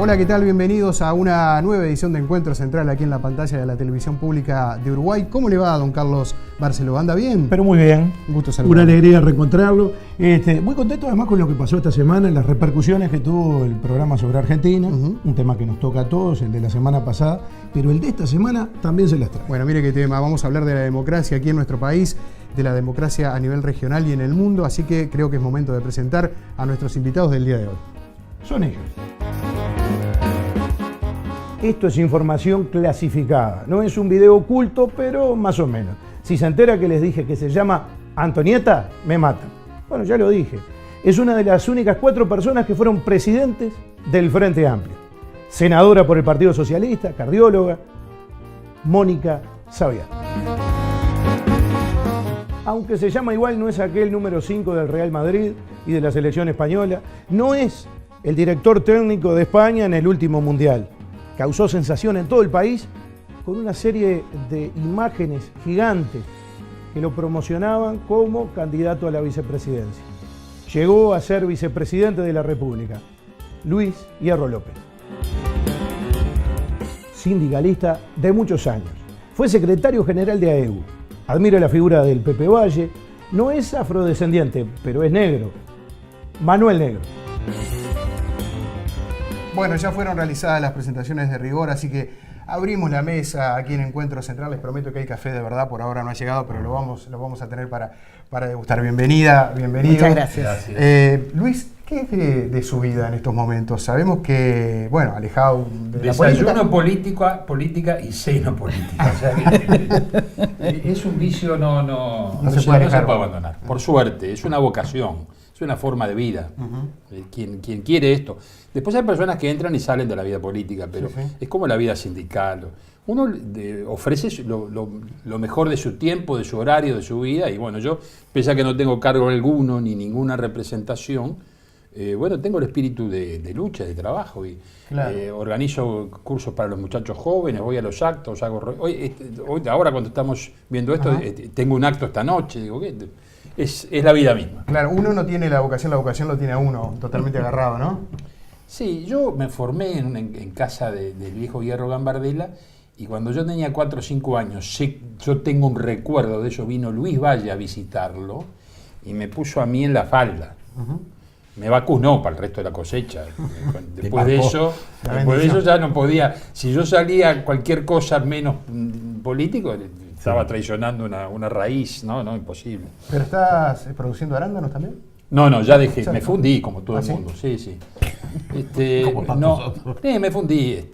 Hola, ¿qué tal? Bienvenidos a una nueva edición de Encuentro Central aquí en la pantalla de la televisión pública de Uruguay. ¿Cómo le va a don Carlos Barceló? ¿Anda bien? Pero muy bien. Un gusto saludarlo. Una alegría reencontrarlo. Muy contento además con lo que pasó esta semana, las repercusiones que tuvo el programa sobre Argentina, un tema que nos toca a todos, el de la semana pasada, pero el de esta semana también se las trae. Bueno, mire qué tema. Vamos a hablar de la democracia aquí en nuestro país, de la democracia a nivel regional y en el mundo, así que creo que es momento de presentar a nuestros invitados del día de hoy. Son ellos. Esto es información clasificada. No es un video oculto, pero más o menos. Si se entera que les dije que se llama Antonieta, me matan. Bueno, ya lo dije. Es una de las únicas 4 personas que fueron presidentes del Frente Amplio. Senadora por el Partido Socialista, cardióloga, Mónica Sabiá. Aunque se llama igual, no es aquel número 5 del Real Madrid y de la selección española. No es el director técnico de España en el último Mundial. Causó sensación en todo el país con una serie de imágenes gigantes que lo promocionaban como candidato a la vicepresidencia. Llegó a ser vicepresidente de la República, Luis Hierro López. Sindicalista de muchos años. Fue secretario general de AEU. Admira la figura del Pepe Valle. No es afrodescendiente, pero es negro. Manuel Negro. Bueno, ya fueron realizadas las presentaciones de rigor, así que abrimos la mesa aquí en Encuentro Central. Les prometo que el café de verdad por ahora no ha llegado, pero lo vamos a tener para degustar. Bienvenida, bienvenido. Muchas gracias. Luis, ¿qué es de su vida en estos momentos? Sabemos que, bueno, alejado de la desayuno política y ceno política. O sea que es un vicio no se puede abandonar. Por suerte, es una vocación. Es una forma de vida, quien quiere esto. Después hay personas que entran y salen de la vida política, pero es como la vida sindical. Uno ofrece lo mejor de su tiempo, de su horario, de su vida, y bueno, yo, pese a que no tengo cargo alguno ni ninguna representación, bueno, tengo el espíritu de lucha, de trabajo, y organizo cursos para los muchachos jóvenes, voy a los actos, ahora cuando estamos viendo esto, tengo un acto esta noche, digo, ¿qué? Es la vida misma. Claro, uno no tiene la vocación lo tiene a uno totalmente agarrado, ¿no? Sí, yo me formé en casa del viejo Hierro Gambardella, y cuando yo tenía 4 o 5 años, yo tengo un recuerdo de eso, vino Luis Valle a visitarlo y me puso a mí en la falda. Me vacunó para el resto de la cosecha. Después de eso ya no podía. Si yo salía cualquier cosa menos político, estaba traicionando una raíz, no, imposible. ¿Pero estás produciendo arándanos también? No, ya dejé, me fundí como todo el mundo, sí. Me fundí,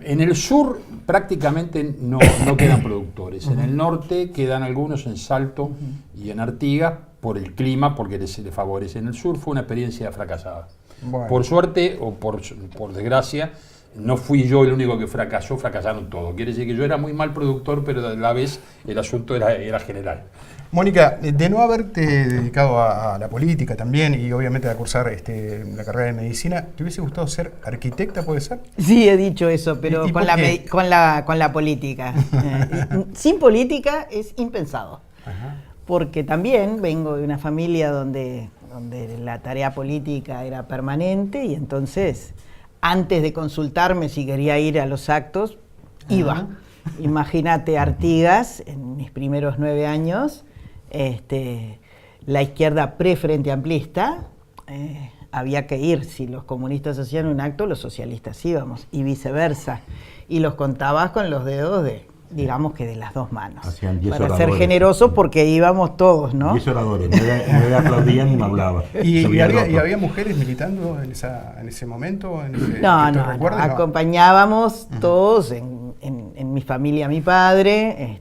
en el sur prácticamente no quedan productores, en el norte quedan algunos en Salto y en Artigas por el clima, porque les favorece. En el sur fue una experiencia fracasada. Bueno. Por suerte o por desgracia, no fui yo el único que fracasó, fracasaron todos. Quiere decir que yo era muy mal productor, pero a la vez el asunto era general. Mónica, de no haberte dedicado a la política también y obviamente a cursar la carrera de medicina, ¿te hubiese gustado ser arquitecta, puede ser? Sí, he dicho eso, pero ¿Y con la política. Sin política es impensado. Porque también vengo de una familia donde la tarea política era permanente y entonces, antes de consultarme si quería ir a los actos, iba. Imagínate Artigas, en mis primeros 9 años, la izquierda pre-frente amplista, había que ir. Si los comunistas hacían un acto, los socialistas íbamos, y viceversa. Y los contabas con los dedos digamos que de las 2 manos. Hacían 10 para oradores, ser generoso, porque íbamos todos, ¿no? 10 oradores, me aplaudían y me hablaban. ¿Y había mujeres militando en ese momento? No, acompañábamos todos, en mi familia, mi padre,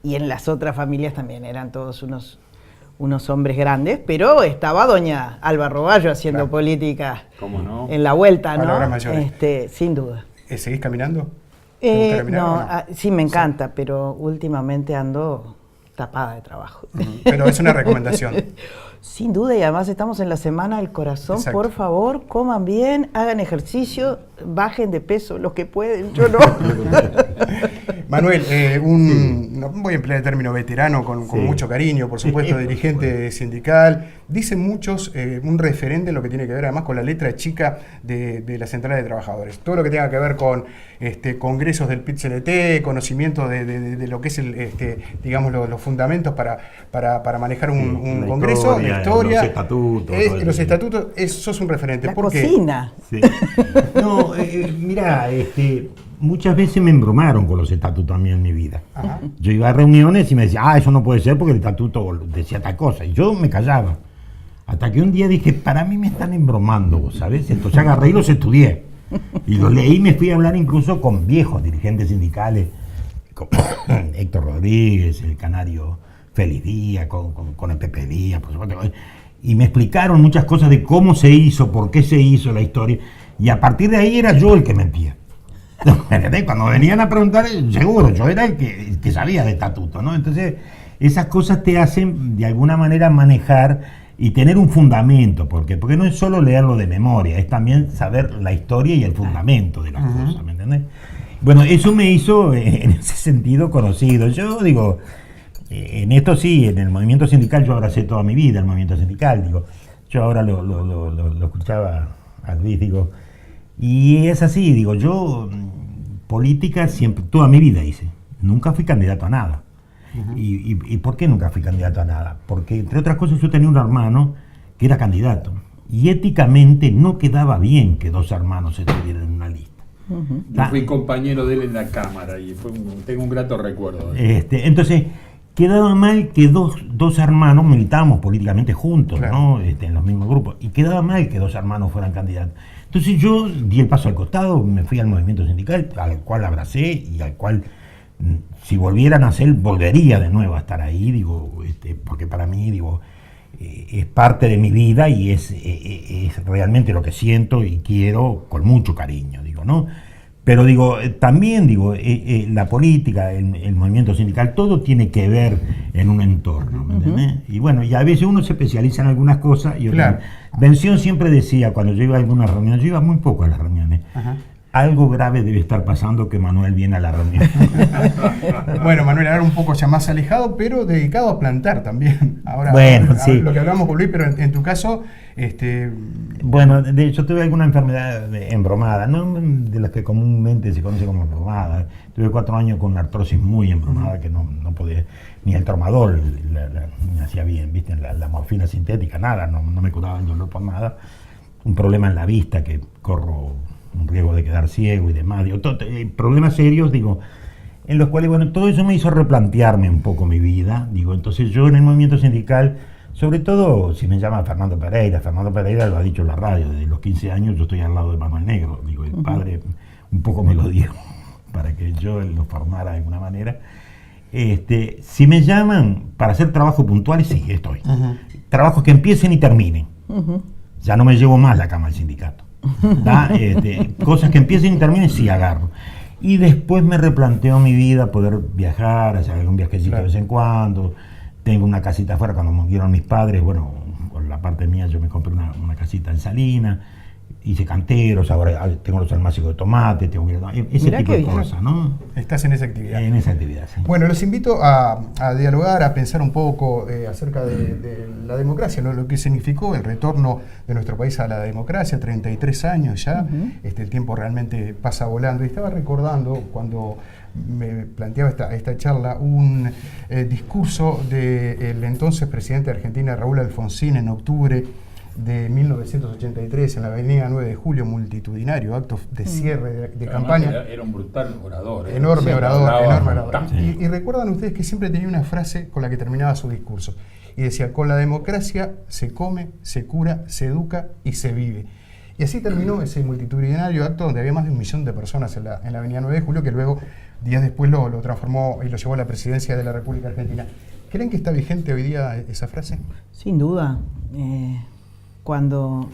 y en las otras familias también eran todos unos hombres grandes, pero estaba doña Alba Roballo haciendo política. ¿Cómo no? En la vuelta, ¿no? Palabras mayores. Sin duda. ¿Seguís caminando? Sí, me encanta, pero últimamente ando tapada de trabajo. Pero es una recomendación. Sin duda, y además estamos en la Semana del Corazón. Exacto. Por favor, coman bien, hagan ejercicio, bajen de peso los que pueden, yo no. Manuel, no voy a emplear el término veterano con mucho cariño, por supuesto, dirigente sindical. Dicen muchos, un referente en lo que tiene que ver además con la letra chica de la Central de Trabajadores. Todo lo que tenga que ver con congresos del PIT-CNT, conocimiento de lo que es digamos, los fundamentos para manejar un congreso, la historia, los estatutos, sos un referente. ¿Por qué? Cocina. Sí. No, mira, muchas veces me embromaron con los estatutos a mí en mi vida. Ajá. Yo iba a reuniones y me decía, eso no puede ser porque el estatuto decía tal cosa. Y yo me callaba. Hasta que un día dije, para mí me están embromando, ¿sabes? Entonces agarré y los estudié. Y los leí y me fui a hablar incluso con viejos dirigentes sindicales, como Héctor Rodríguez, el canario Félix Díaz, con el Pepe Díaz, por supuesto. Y me explicaron muchas cosas de cómo se hizo, por qué se hizo la historia. Y a partir de ahí era yo el que mentía. Cuando venían a preguntar, seguro, yo era el que sabía de estatuto, ¿no? Entonces, esas cosas te hacen de alguna manera manejar y tener un fundamento, porque no es solo leerlo de memoria, es también saber la historia y el fundamento de las cosas, ¿me entendés? Bueno, eso me hizo en ese sentido conocido. Yo digo, en esto sí, en el movimiento sindical yo abracé toda mi vida el movimiento sindical, digo, yo ahora lo escuchaba a Luis, digo, y es así, digo, yo política siempre, toda mi vida hice, nunca fui candidato a nada. ¿Y por qué nunca fui candidato a nada? Porque, entre otras cosas, yo tenía un hermano que era candidato, y éticamente no quedaba bien que dos hermanos estuvieran en una lista. Yo fui compañero de él en la Cámara, y tengo un grato recuerdo. Entonces, quedaba mal que dos hermanos, militábamos políticamente juntos, claro, ¿no? En los mismos grupos, y quedaba mal que dos hermanos fueran candidatos. Entonces yo di el paso al costado, me fui al movimiento sindical, al cual abracé y al cual, si volvieran a hacer, volvería de nuevo a estar ahí, digo, porque para mí, digo, es parte de mi vida y es realmente lo que siento y quiero con mucho cariño, digo, ¿no? Pero digo, también digo, la política, el movimiento sindical, todo tiene que ver en un entorno, ¿me entiendes? Y bueno, y a veces uno se especializa en algunas cosas y otras. Claro. Bención siempre decía, cuando yo iba a algunas reuniones, yo iba muy poco a las reuniones, algo grave debe estar pasando que Manuel viene a la reunión. Bueno, Manuel, ahora un poco ya más alejado, pero dedicado a plantar también. Ahora, bueno, sí. Lo que hablamos con Luis, pero en tu caso... Bueno, de hecho tuve alguna enfermedad embromada, no de las que comúnmente se conoce como embromada. Tuve 4 años con una artrosis muy embromada que no podía, ni el tramadol me hacía bien, ¿viste? La morfina sintética, nada, no me curaba el dolor por nada. Un problema en la vista, que corro un riesgo de quedar ciego y demás. Digo, problemas serios, digo, en los cuales, bueno, todo eso me hizo replantearme un poco mi vida. Digo, entonces yo en el movimiento sindical, sobre todo si me llama Fernando Pereira lo ha dicho en la radio, desde los 15 años yo estoy al lado de Manuel Negro, digo, el padre un poco me lo dio para que yo lo formara de alguna manera. Si me llaman para hacer trabajos puntuales, sí, estoy. Trabajos que empiecen y terminen. Ya no me llevo más la cama al sindicato. Cosas que empiecen y terminen, sí agarro. Y después me replanteo mi vida, poder viajar, hacer algún viajecito de vez en cuando. Tengo una casita afuera, cuando murieron mis padres, bueno, por la parte mía yo me compré una casita en Salinas, hice canteros, ahora tengo los almácigos de tomate, tengo ese tipo de cosas, ¿no? Estás en esa actividad. En esa actividad, sí. Bueno, los invito a dialogar, a pensar un poco acerca de la democracia, ¿no? Lo que significó el retorno de nuestro país a la democracia, 33 años ya, el tiempo realmente pasa volando. Y estaba recordando, cuando me planteaba esta charla, un discurso del entonces presidente de Argentina, Raúl Alfonsín, en octubre de 1983, en la avenida 9 de Julio, multitudinario, acto de cierre de campaña. Era un brutal orador. Enorme orador. Sí. Y recuerdan ustedes que siempre tenía una frase con la que terminaba su discurso. Y decía, con la democracia se come, se cura, se educa y se vive. Y así terminó ese multitudinario acto donde había más de 1 millón de personas en la avenida 9 de Julio, que luego, días después, lo transformó y lo llevó a la presidencia de la República Argentina. ¿Creen que está vigente hoy día esa frase? Sin duda. Cuando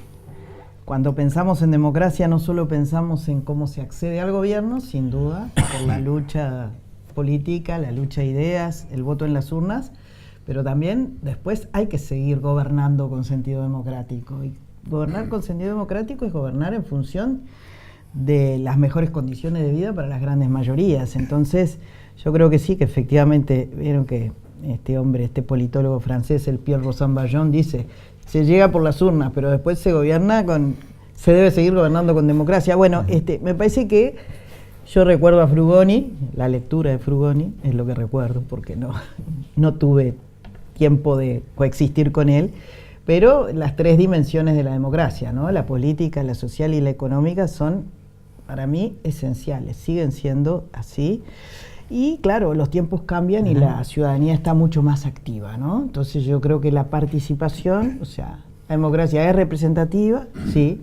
pensamos en democracia, no solo pensamos en cómo se accede al gobierno, sin duda, por la lucha política, la lucha de ideas, el voto en las urnas, pero también después hay que seguir gobernando con sentido democrático. Y gobernar con sentido democrático es gobernar en función de las mejores condiciones de vida para las grandes mayorías. Entonces, yo creo que sí, que efectivamente, vieron que este hombre, este politólogo francés, el Pierre Rosanvallon, dice, se llega por las urnas, pero después se gobierna se debe seguir gobernando con democracia. Bueno, me parece que yo recuerdo a Frugoni, la lectura de Frugoni, es lo que recuerdo, porque no tuve tiempo de coexistir con él, pero las tres dimensiones de la democracia, ¿no? La política, la social y la económica son, para mí, esenciales, siguen siendo así. Y claro, los tiempos cambian y la ciudadanía está mucho más activa, ¿no? Entonces yo creo que la participación, o sea, la democracia es representativa, sí,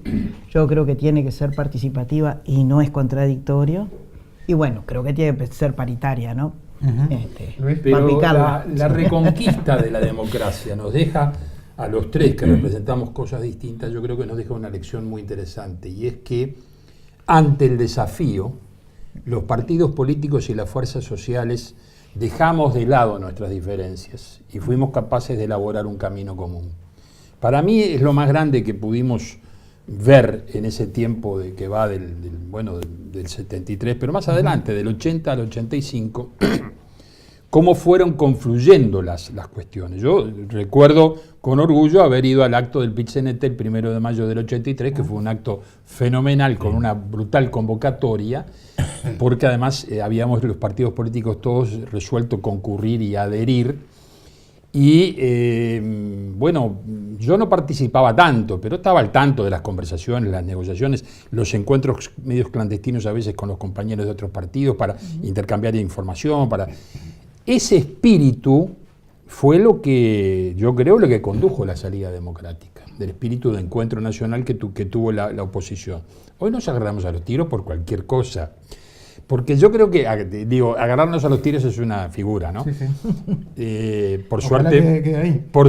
yo creo que tiene que ser participativa y no es contradictorio. Y bueno, creo que tiene que ser paritaria, ¿no? Pero la reconquista de la democracia nos deja, a los tres que representamos cosas distintas, yo creo que nos deja una lección muy interesante, y es que ante el desafío, los partidos políticos y las fuerzas sociales dejamos de lado nuestras diferencias y fuimos capaces de elaborar un camino común. Para mí es lo más grande que pudimos ver en ese tiempo que va del 73, pero más adelante, del 80 al 85, cómo fueron confluyendo las cuestiones. Yo recuerdo con orgullo haber ido al acto del PIT-CNT el 1 de mayo del 83, que fue un acto fenomenal con una brutal convocatoria, porque además habíamos los partidos políticos todos resuelto concurrir y adherir. Y bueno, yo no participaba tanto, pero estaba al tanto de las conversaciones, las negociaciones, los encuentros medios clandestinos a veces con los compañeros de otros partidos para intercambiar información. Ese espíritu fue lo que, yo creo, lo que condujo la salida democrática, del espíritu de encuentro nacional que tuvo la oposición. Hoy nos agarramos a los tiros por cualquier cosa. Porque yo creo que, agarrarnos a los tiros es una figura, ¿no? Sí, sí. Por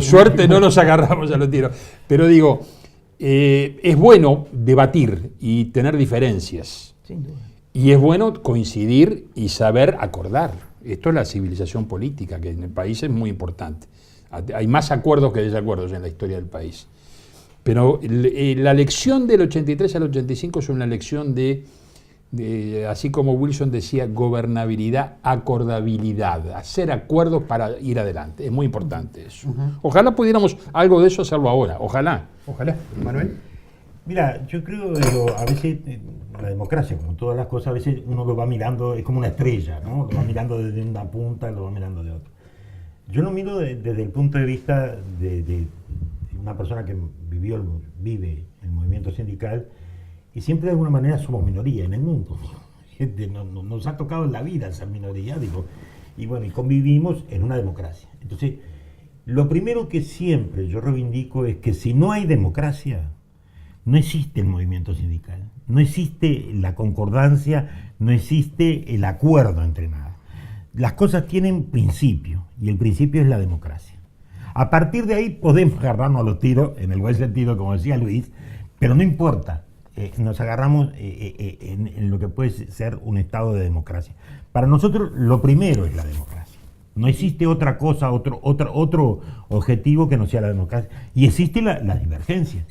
suerte no nos agarramos a los tiros. Pero digo, es bueno debatir y tener diferencias. Sin duda. Y es bueno coincidir y saber acordar. Esto es la civilización política, que en el país es muy importante. Hay más acuerdos que desacuerdos en la historia del país. Pero la lección del 83 al 85 es una lección de así como Wilson decía, gobernabilidad, acordabilidad, hacer acuerdos para ir adelante. Es muy importante eso. Ojalá pudiéramos algo de eso hacerlo ahora. Ojalá. Ojalá. Manuel. Mira, yo creo a veces la democracia, como todas las cosas, a veces uno lo va mirando, es como una estrella, ¿no? Lo va mirando desde una punta, lo va mirando de otra. Yo lo miro desde el punto de vista de una persona que vive el movimiento sindical, y siempre de alguna manera somos minoría en el mundo. Nos ha tocado en la vida ser minoría, y bueno, y convivimos en una democracia. Entonces, lo primero que siempre yo reivindico es que si no hay democracia, no existe el movimiento sindical, no existe la concordancia, no existe el acuerdo entre nada. Las cosas tienen principio, y el principio es la democracia. A partir de ahí podemos agarrarnos a los tiros, en el buen sentido, como decía Luis, pero no importa. Nos agarramos en lo que puede ser un estado de democracia. Para nosotros lo primero es la democracia. No existe otra cosa, otro objetivo que no sea la democracia. Y existe la divergencia.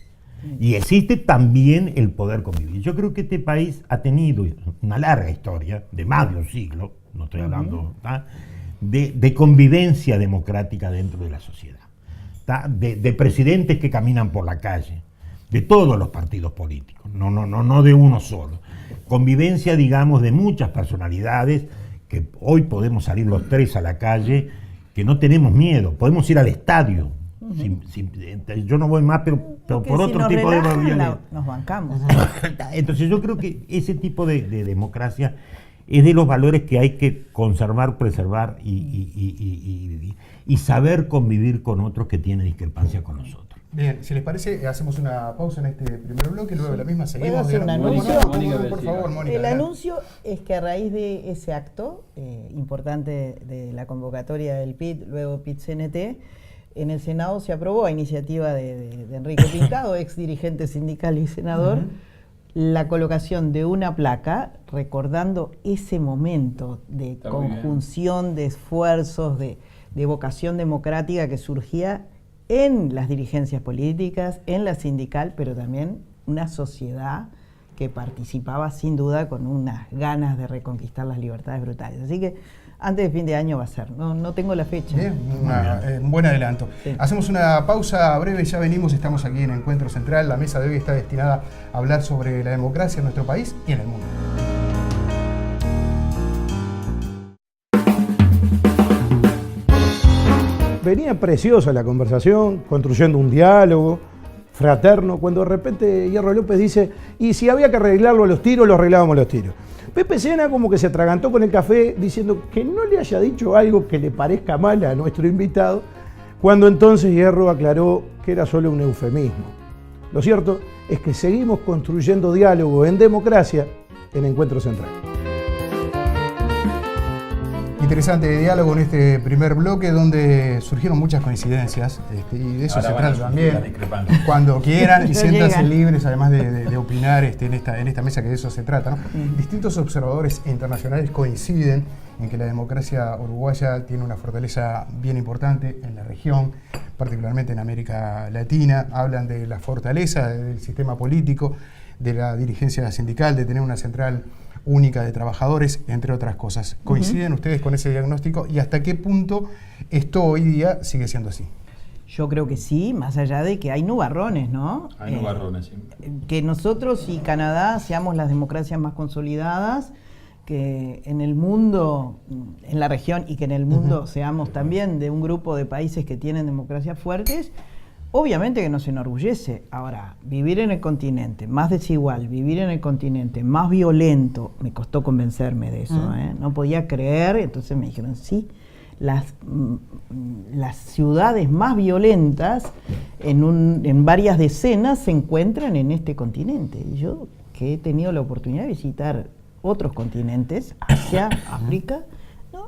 Y existe también el poder convivir. Yo creo que este país ha tenido una larga historia, de más de un siglo, no estoy hablando, de convivencia democrática dentro de la sociedad. De presidentes que caminan por la calle, de todos los partidos políticos, no de uno solo. Convivencia, digamos, de muchas personalidades, que hoy podemos salir los tres a la calle, que no tenemos miedo, podemos ir al estadio. Yo no voy más, pero por otro tipo de violencia. Nos bancamos. Entonces yo creo que ese tipo de democracia es de los valores que hay que conservar, preservar y saber convivir con otros que tienen discrepancia con nosotros. Bien, si les parece, hacemos una pausa en este primer bloque y luego de la misma seguimos. ¿Puedo hacer un anuncio? Por favor, Mónica. El anuncio es que a raíz de ese acto importante de la convocatoria del PIT, luego PIT-CNT, en el Senado se aprobó a iniciativa de Enrique Pintado, ex dirigente sindical y senador, la colocación de una placa recordando ese momento de conjunción, de esfuerzos, de vocación democrática que surgía en las dirigencias políticas, en la sindical, pero también una sociedad que participaba sin duda con unas ganas de reconquistar las libertades brutales. Así que antes de fin de año va a ser, no tengo la fecha. Bien, un buen adelanto. Sí. Hacemos una pausa breve, ya venimos, estamos aquí en Encuentro Central. La mesa de hoy está destinada a hablar sobre la democracia en nuestro país y en el mundo. Venía preciosa la conversación, construyendo un diálogo fraterno, cuando de repente Hierro López dice, y si había que arreglarlo a los tiros, lo arreglábamos a los tiros. Pepe Sena como que se atragantó con el café diciendo que no le haya dicho algo que le parezca mal a nuestro invitado, cuando entonces Hierro aclaró que era solo un eufemismo. Lo cierto es que seguimos construyendo diálogo en democracia en Encuentro Central. Interesante diálogo en este primer bloque donde surgieron muchas coincidencias y de eso se trata también. Cuando quieran y siéntanse libres además de opinar en esta mesa, que de eso se trata, ¿no? Distintos observadores internacionales coinciden en que la democracia uruguaya tiene una fortaleza bien importante en la región, particularmente en América Latina. Hablan de la fortaleza del sistema político, de la dirigencia sindical, de tener una central única de trabajadores, entre otras cosas. ¿Coinciden ustedes con ese diagnóstico y hasta qué punto esto hoy día sigue siendo así? Yo creo que sí, más allá de que hay nubarrones, ¿no? Hay nubarrones, sí. Que nosotros y Canadá seamos las democracias más consolidadas, que en el mundo, en la región y que en el mundo seamos también de un grupo de países que tienen democracias fuertes, obviamente que nos enorgullece. Ahora, vivir en el continente más desigual, vivir en el continente más violento, me costó convencerme de eso, no podía creer, entonces me dijeron, sí, las ciudades más violentas en varias decenas se encuentran en este continente. Y yo, que he tenido la oportunidad de visitar otros continentes, Asia, África,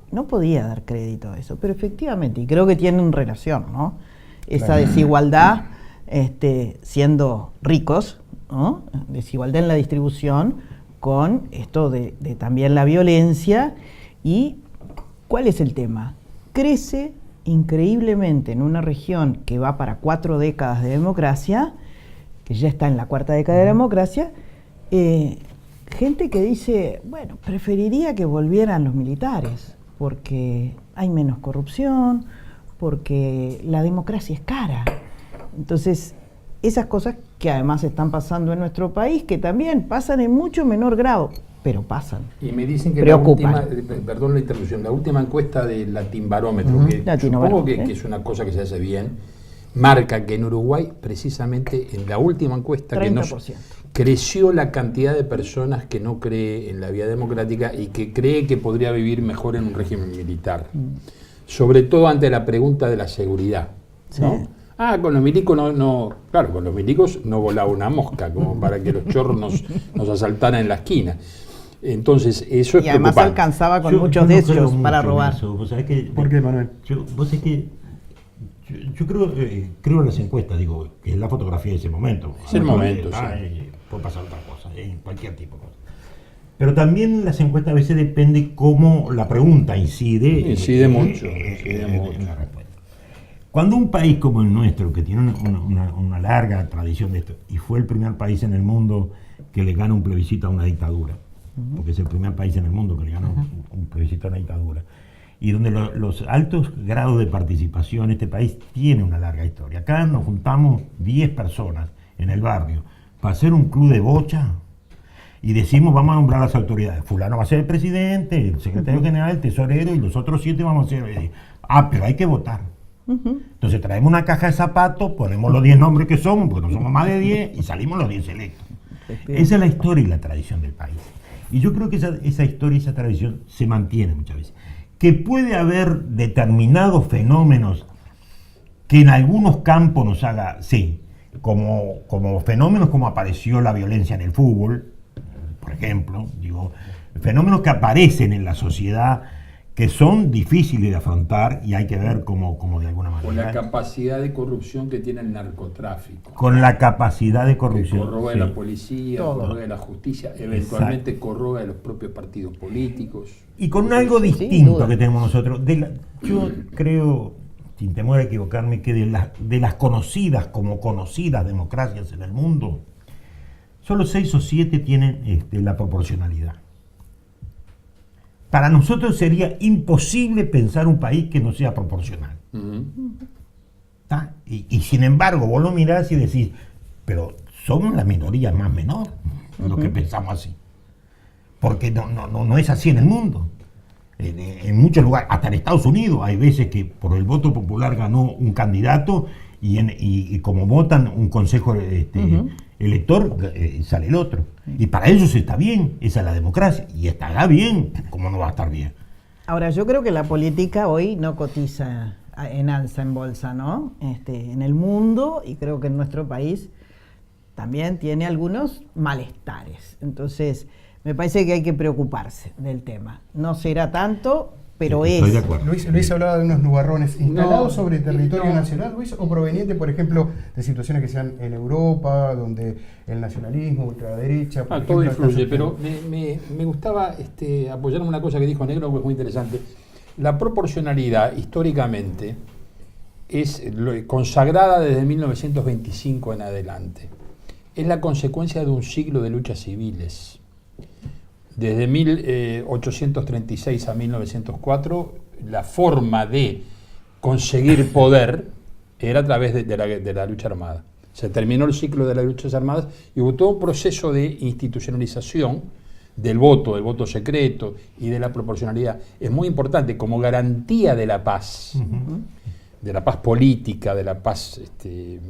no podía dar crédito a eso, pero efectivamente, y creo que tienen relación, ¿no? Esa desigualdad, siendo ricos, ¿no? Desigualdad en la distribución, con esto de también la violencia. ¿Y cuál es el tema? Crece increíblemente en una región que va para 4 décadas de democracia, que ya está en la 4ª década de democracia, gente que dice, bueno, preferiría que volvieran los militares, porque hay menos corrupción, porque la democracia es cara. Entonces, esas cosas que además están pasando en nuestro país, que también pasan en mucho menor grado, pero pasan. Y me dicen que la última, perdón la interrupción, la última encuesta del Latinbarómetro, que supongo que es una cosa que se hace bien, marca que en Uruguay, precisamente en la última encuesta, 30%. Creció la cantidad de personas que no cree en la vía democrática y que cree que podría vivir mejor en un régimen militar. Sobre todo ante la pregunta de la seguridad, ¿no? Sí. Con los milicos claro, con los milicos no volaba una mosca, como para que los chorros nos asaltaran en la esquina. Entonces, eso es preocupante. Y además alcanzaba con muchos de ellos para robar. ¿Vos sabés que, ¿por qué, Manuel? Vos sabés que yo creo en las encuestas, digo, que es la fotografía de ese momento. Es el momento, sí. Puede pasar otra cosa, cualquier tipo de cosa. Pero también las encuestas a veces depende cómo la pregunta incide. Incide mucho. En la respuesta. Cuando un país como el nuestro, que tiene una larga tradición de esto, y fue el primer país en el mundo que le gana un plebiscito a una dictadura, porque es el primer país en el mundo que le gana un plebiscito a una dictadura, y donde los altos grados de participación, este país tiene una larga historia. Acá nos juntamos 10 personas en el barrio para hacer un club de bocha y decimos, vamos a nombrar a las autoridades. Fulano va a ser el presidente, el secretario general, el tesorero, y los otros 7 vamos a ser... pero hay que votar. Entonces traemos una caja de zapatos, ponemos los 10 nombres que somos, porque no somos más de 10, y salimos los 10 electos. Esa es la historia y la tradición del país. Y yo creo que esa historia y esa tradición se mantiene muchas veces. Que puede haber determinados fenómenos que en algunos campos nos haga, sí, como fenómenos como apareció la violencia en el fútbol, por ejemplo, digo, fenómenos que aparecen en la sociedad que son difíciles de afrontar y hay que ver cómo de alguna manera. Con la capacidad de corrupción que tiene el narcotráfico. Con la capacidad de corrupción. Que corroe la policía, corroe la justicia, eventualmente corroe a los propios partidos políticos. Y con algo distinto que tenemos nosotros. Yo creo, sin temor a equivocarme, que de las conocidas como conocidas democracias en el mundo, solo 6 o 7 tienen la proporcionalidad. Para nosotros sería imposible pensar un país que no sea proporcional. Y sin embargo, vos lo mirás y decís, pero somos la minoría más menor, los que pensamos así. Porque no es así en el mundo. En muchos lugares, hasta en Estados Unidos, hay veces que por el voto popular ganó un candidato y como votan un consejo elector, sale el otro. Y para ellos está bien, esa es la democracia. Y estará bien, ¿cómo no va a estar bien? Ahora, yo creo que la política hoy no cotiza en alza en bolsa, ¿no? En el mundo, y creo que en nuestro país también tiene algunos malestares. Entonces, me parece que hay que preocuparse del tema. No será tanto, pero Estoy de acuerdo. Luis hablaba de unos nubarrones instalados sobre el territorio nacional, Luis, o proveniente, por ejemplo, de situaciones que sean en Europa, donde el nacionalismo, ultraderecha... Todo influye, pero me gustaba apoyar una cosa que dijo Negro, que es muy interesante. La proporcionalidad, históricamente, es consagrada desde 1925 en adelante. Es la consecuencia de un siglo de luchas civiles. Desde 1836 a 1904, la forma de conseguir poder era a través de la lucha armada. Se terminó el ciclo de las luchas armadas y hubo todo un proceso de institucionalización del voto secreto y de la proporcionalidad. Es muy importante como garantía de la paz, de la paz política, de la paz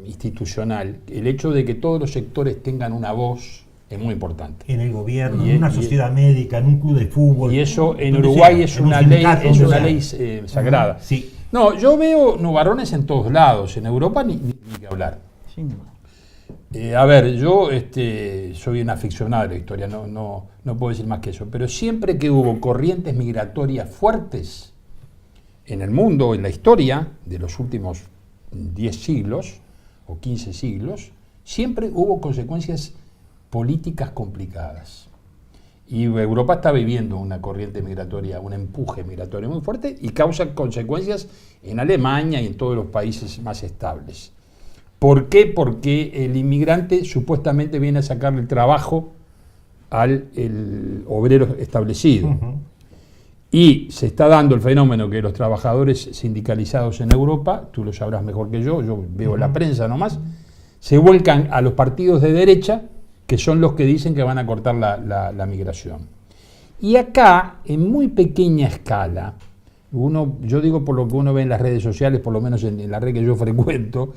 institucional. El hecho de que todos los sectores tengan una voz es muy importante. En el gobierno, en una sociedad médica, en un club de fútbol. Y eso en Uruguay es una ley sagrada. Sí. No, yo veo nubarrones en todos lados. En Europa ni que hablar. Sí. A ver, yo soy un aficionado de la historia, no puedo decir más que eso, pero siempre que hubo corrientes migratorias fuertes en el mundo, en la historia de los últimos 10 siglos o 15 siglos, siempre hubo consecuencias políticas complicadas. Y Europa está viviendo una corriente migratoria, un empuje migratorio muy fuerte y causa consecuencias en Alemania y en todos los países más estables. ¿Por qué? Porque el inmigrante supuestamente viene a sacarle el trabajo al obrero establecido. Y se está dando el fenómeno que los trabajadores sindicalizados en Europa, tú lo sabrás mejor que yo veo la prensa nomás, se vuelcan a los partidos de derecha, que son los que dicen que van a cortar la migración. Y acá, en muy pequeña escala, yo digo por lo que uno ve en las redes sociales, por lo menos en la red que yo frecuento,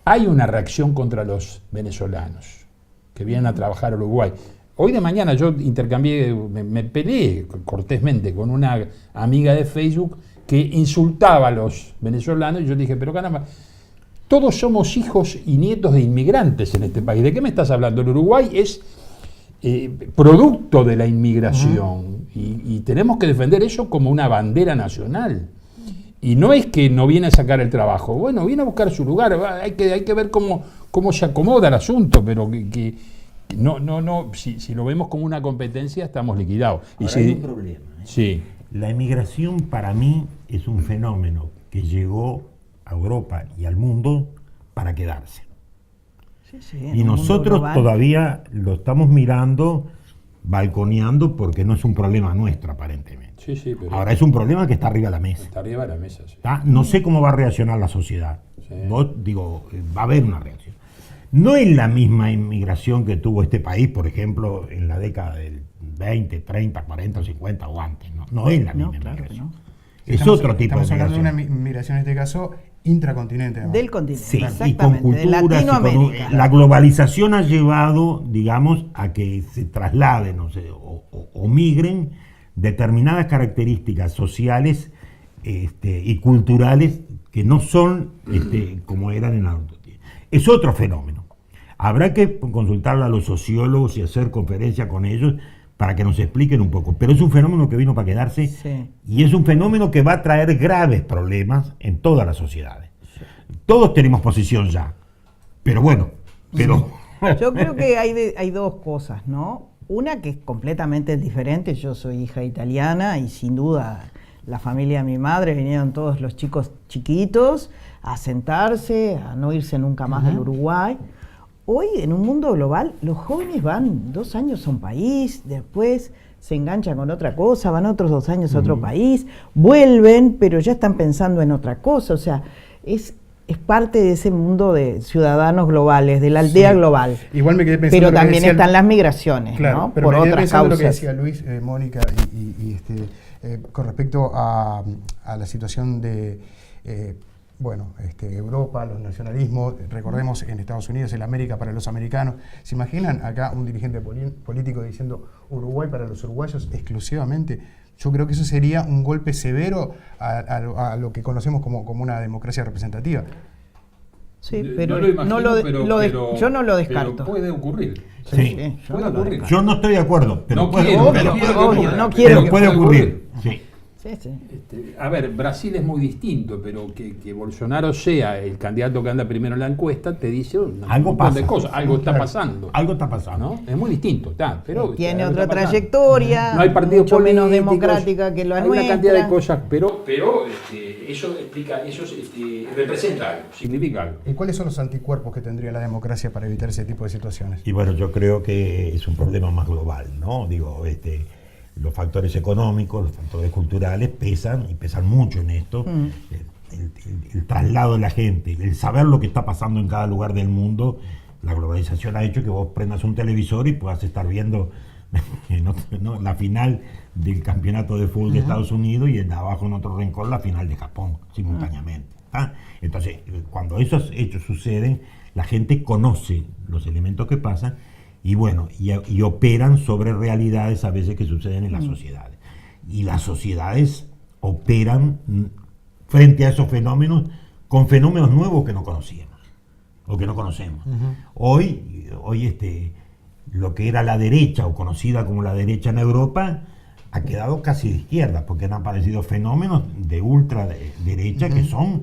hay una reacción contra los venezolanos que vienen a trabajar a Uruguay. Hoy de mañana yo me peleé cortésmente con una amiga de Facebook que insultaba a los venezolanos y yo dije, pero caramba, todos somos hijos y nietos de inmigrantes en este país. ¿De qué me estás hablando? El Uruguay es producto de la inmigración y tenemos que defender eso como una bandera nacional. Y no es que no viene a sacar el trabajo, bueno, viene a buscar su lugar, hay que ver cómo se acomoda el asunto, pero si lo vemos como una competencia estamos liquidados. Ahora hay un problema. Sí. La emigración para mí es un fenómeno que llegó a Europa y al mundo para quedarse. Y nosotros todavía lo estamos mirando, balconeando, porque no es un problema nuestro aparentemente. Pero ahora es un problema que está arriba de la mesa. Está arriba de la mesa, sí. No sé cómo va a reaccionar la sociedad. Va a haber una reacción. No es la misma inmigración que tuvo este país, por ejemplo, en la década del 20, 30, 40, 50 o antes. No es la misma inmigración. Es otro tipo de Estamos hablando de una inmigración, en este caso, intracontinente. Además. Del continente, sí, exactamente, y con culturas, de Latinoamérica. La globalización ha llevado, digamos, a que se trasladen o migren determinadas características sociales y culturales que no son como eran en la otra tiempo. Es otro fenómeno. Habrá que consultarle a los sociólogos y hacer conferencias con ellos para que nos expliquen un poco. Pero es un fenómeno que vino para quedarse y es un fenómeno que va a traer graves problemas en todas las sociedades. Todos tenemos posición ya, pero bueno, Yo creo que hay dos cosas, ¿no? Una que es completamente diferente. Yo soy hija italiana y sin duda la familia de mi madre vinieron todos los chicos chiquitos a sentarse, a no irse nunca más del Uruguay. hoy en un mundo global los jóvenes van 2 años a un país, después se enganchan con otra cosa, van otros 2 años a otro país, vuelven, pero ya están pensando en otra cosa. O sea, es parte de ese mundo de ciudadanos globales, de la aldea global. Igual me quedé pensando. Pero también están las migraciones, claro, ¿no? Pero por me quedé otras pensando causas. lo que decía Luis, Mónica, con respecto a la situación de Europa, los nacionalismos. Recordemos en Estados Unidos, el América para los americanos. ¿Se imaginan acá un dirigente político diciendo Uruguay para los uruguayos exclusivamente? Yo creo que eso sería un golpe severo a lo que conocemos como una democracia representativa. Sí, pero no lo imagino, yo no lo descarto. Pero puede ocurrir. Sí. Puede ocurrir. Yo no estoy de acuerdo, pero No puede, quiero, pero- no quiero que obvio, ocurra, no pero quiero que puede ocurrir. Sí. Sí. A ver, Brasil es muy distinto, pero que Bolsonaro sea el candidato que anda primero en la encuesta te dice Algo un montón de pasa. cosas, algo está pasando. Algo está pasando. ¿No? Es muy distinto, pero Tiene algo otra está pasando. trayectoria, No hay partidos mucho menos políticos, democrática que la hay nuestra. una cantidad de cosas, pero eso explica, representa algo, significa algo. ¿Y cuáles son los anticuerpos que tendría la democracia para evitar ese tipo de situaciones? Y bueno, yo creo que es un problema más global, ¿no? Digo, los factores económicos, los factores culturales pesan y pesan mucho en esto. El traslado de la gente, el saber lo que está pasando en cada lugar del mundo. La globalización ha hecho que vos prendas un televisor y puedas estar viendo la final del campeonato de fútbol de Estados Unidos y abajo en otro rincón la final de Japón, simultáneamente. ¿Ah? Entonces, cuando esos hechos suceden, la gente conoce los elementos que pasan y bueno, y operan sobre realidades a veces que suceden en las sociedades. Y las sociedades operan frente a esos fenómenos con fenómenos nuevos que no conocíamos o que no conocemos. Hoy lo que era la derecha o conocida como la derecha en Europa ha quedado casi de izquierda porque han aparecido fenómenos de ultraderecha que son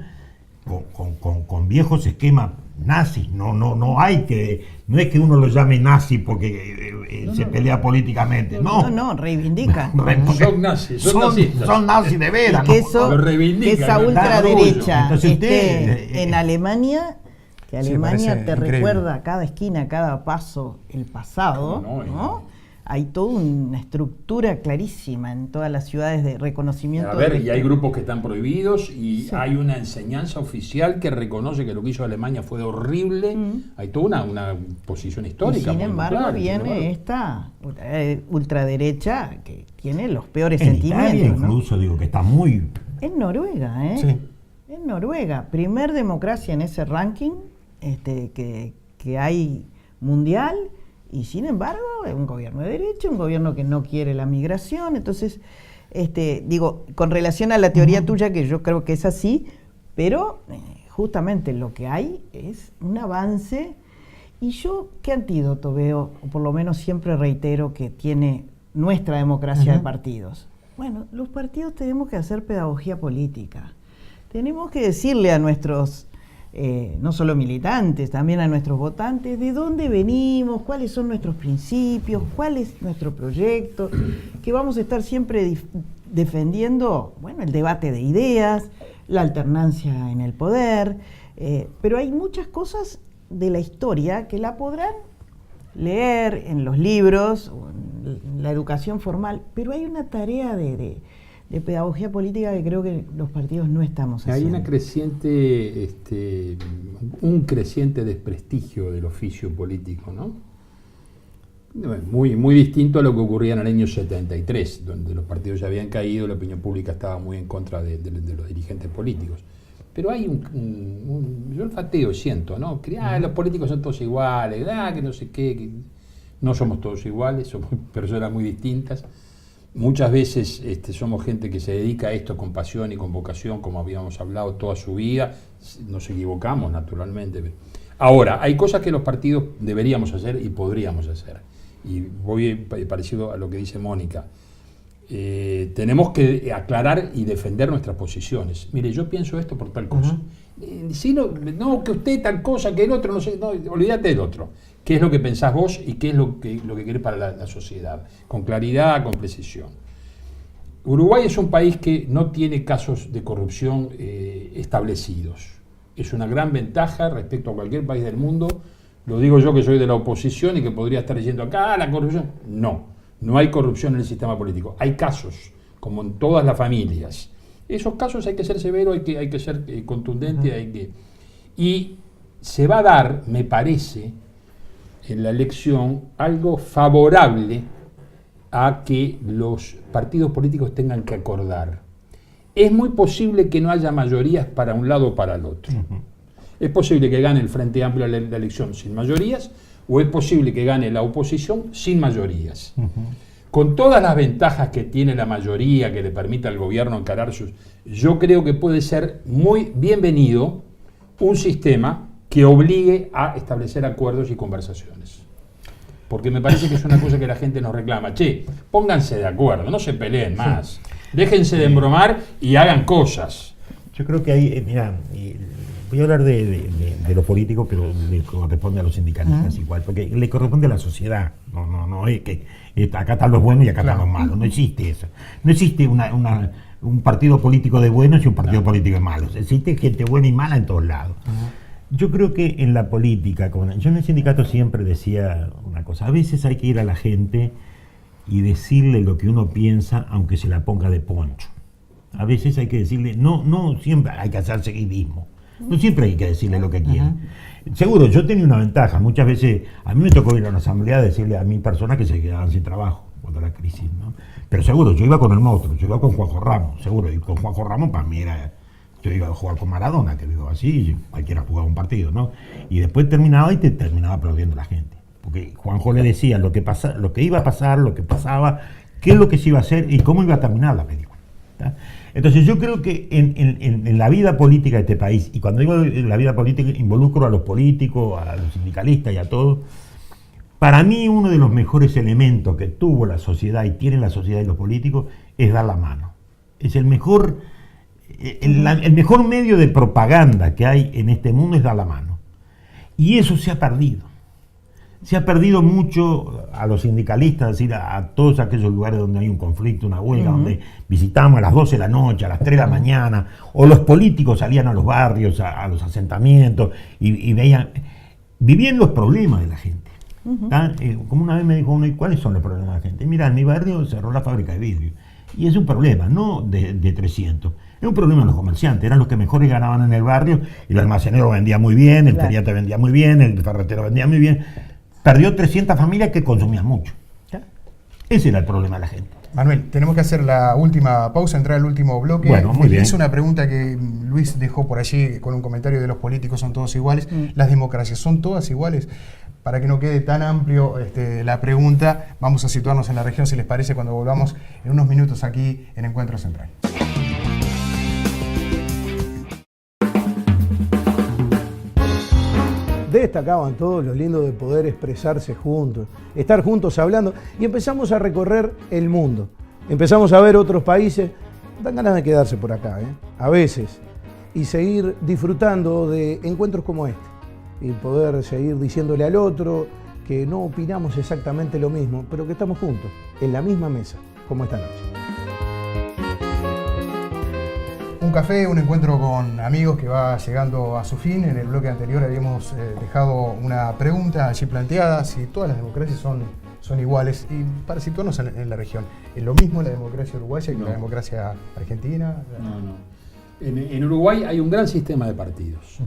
con viejos esquemas nazis. No es que uno lo llame nazi porque se pelea políticamente. No, reivindican. Son nazis, son nazistas. Son nazis de veras. Y que, Lo reivindican, esa ¿no? ultraderecha Entonces esté usted, en Alemania, que Sí, Alemania parece te increíble. recuerda a cada esquina, a cada paso, el pasado, ¿no? Hay toda una estructura clarísima en todas las ciudades de reconocimiento. A ver, de y hay grupos que están prohibidos y hay una enseñanza oficial que reconoce que lo que hizo Alemania fue horrible. Hay toda una posición Y histórica. sin muy embargo clara, viene esta ultraderecha que tiene los peores en sentimientos. Italia ¿no? incluso, digo, que está muy... En Noruega, ¿eh? Sí. En Noruega, primer democracia en ese ranking que hay mundial, y sin embargo es un gobierno de derecha, un gobierno que no quiere la migración. Entonces, digo, con relación a la teoría tuya, que yo creo que es así, pero justamente lo que hay es un avance. Y yo, ¿qué antídoto veo? O por lo menos siempre reitero que tiene nuestra democracia de partidos. Bueno, los partidos tenemos que hacer pedagogía política. Tenemos que decirle a nuestros, no solo militantes, también a nuestros votantes, de dónde venimos, cuáles son nuestros principios, cuál es nuestro proyecto, que vamos a estar siempre defendiendo, bueno, el debate de ideas, la alternancia en el poder, pero hay muchas cosas de la historia que la podrán leer en los libros o en la educación formal, pero hay una tarea de pedagogía política que creo que los partidos no estamos haciendo. Hay una creciente, un creciente desprestigio del oficio político, ¿no? Muy, muy distinto a lo que ocurría en el año 73, donde los partidos ya habían caído, la opinión pública estaba muy en contra de los dirigentes políticos. Pero hay yo olfateo, siento, ¿no? Que los políticos son todos iguales, que no sé qué, que no somos todos iguales, somos personas muy distintas. Muchas veces somos gente que se dedica a esto con pasión y con vocación, como habíamos hablado toda su vida. Nos equivocamos, naturalmente. Ahora, hay cosas que los partidos deberíamos hacer y podríamos hacer. Y voy parecido a lo que dice Mónica. Tenemos que aclarar y defender nuestras posiciones. Mire, yo pienso esto por tal cosa. Si no, que usted tal cosa, que el otro, no sé, no, olvídate del otro. ¿Qué es lo que pensás vos y qué es lo que querés para la sociedad? Con claridad, con precisión. Uruguay es un país que no tiene casos de corrupción establecidos. Es una gran ventaja respecto a cualquier país del mundo, Lo digo yo que soy de la oposición y que podría estar diciendo acá la corrupción. No, no hay corrupción en el sistema político. Hay casos, como en todas las familias. Esos casos hay que ser severo, hay que ser contundente, y se va a dar, me parece, en la elección algo favorable a que los partidos políticos tengan que acordar. Es muy posible que no haya mayorías para un lado o para el otro. Es posible que gane el Frente Amplio la elección sin mayorías, o es posible que gane la oposición sin mayorías. Con todas las ventajas que tiene la mayoría, que le permite al gobierno encarar sus... Yo creo que puede ser muy bienvenido un sistema que obligue a establecer acuerdos y conversaciones. Porque me parece que es una cosa que la gente nos reclama. Che, pónganse de acuerdo, no se peleen más. Déjense de embromar y hagan cosas. Yo creo que hay, mira, voy a hablar de los políticos, pero le corresponde a los sindicalistas igual, porque le corresponde a la sociedad. No es que acá están los buenos y acá están los malos. No existe eso. No existe un partido político de buenos y un partido político de malos. Existe gente buena y mala en todos lados. Yo creo que en la política, yo en el sindicato siempre decía una cosa, a veces hay que ir a la gente y decirle lo que uno piensa, aunque se la ponga de poncho. A veces hay que decirle, no siempre hay que hacer seguidismo, no siempre hay que decirle lo que quieren. Seguro, yo tenía una ventaja, muchas veces a mí me tocó ir a una asamblea a decirle a 1000 personas que se quedaban sin trabajo cuando la crisis, ¿no? Pero seguro, yo iba con el monstruo, yo iba con Juanjo Ramos, seguro, y con Juanjo Ramos para mí era... Yo iba a jugar con Maradona, que digo así, cualquiera jugaba un partido, ¿no? Y después terminaba y te terminaba aplaudiendo la gente. Porque Juanjo le decía lo que iba a pasar, lo que pasaba, qué es lo que se iba a hacer y cómo iba a terminar la película. ¿Tá? Entonces yo creo que en la vida política de este país, y cuando digo en la vida política involucro a los políticos, a los sindicalistas y a todos, para mí uno de los mejores elementos que tuvo la sociedad y tiene la sociedad y los políticos es dar la mano. Es el mejor medio de propaganda que hay en este mundo es dar la mano. Y eso se ha perdido. Se ha perdido mucho a los sindicalistas, es decir, a todos aquellos lugares donde hay un conflicto, una huelga, donde visitamos a las 12 de la noche, a las 3 de la mañana, o los políticos salían a los barrios, a los asentamientos, y vivían los problemas de la gente. Como una vez me dijo uno, ¿y cuáles son los problemas de la gente? Mira, en mi barrio cerró la fábrica de vidrio. Y es un problema, no de 300. Es un problema de los comerciantes, eran los que mejores ganaban en el barrio, y el almacenero vendía muy bien, el feriante vendía muy bien, el ferretero vendía muy bien. Perdió 300 familias que consumían mucho. Ese era el problema de la gente. Manuel, tenemos que hacer la última pausa, entrar al último bloque. Bueno, muy bien. Es una pregunta que Luis dejó por allí con un comentario de los políticos son todos iguales. ¿Las democracias son todas iguales? Para que no quede tan amplio la pregunta, vamos a situarnos en la región, si les parece, cuando volvamos en unos minutos aquí en Encuentro Central. Destacaban todos los lindos de poder expresarse juntos, estar juntos hablando, y empezamos a recorrer el mundo. Empezamos a ver otros países, dan ganas de quedarse por acá, a veces, y seguir disfrutando de encuentros como este, y poder seguir diciéndole al otro que no opinamos exactamente lo mismo, pero que estamos juntos, en la misma mesa, como esta noche. Un café, un encuentro con amigos que va llegando a su fin. En el bloque anterior habíamos dejado una pregunta allí planteada, si todas las democracias son iguales, y para situarnos en la región, ¿es lo mismo la democracia uruguaya que la democracia argentina? No. En Uruguay hay un gran sistema de partidos,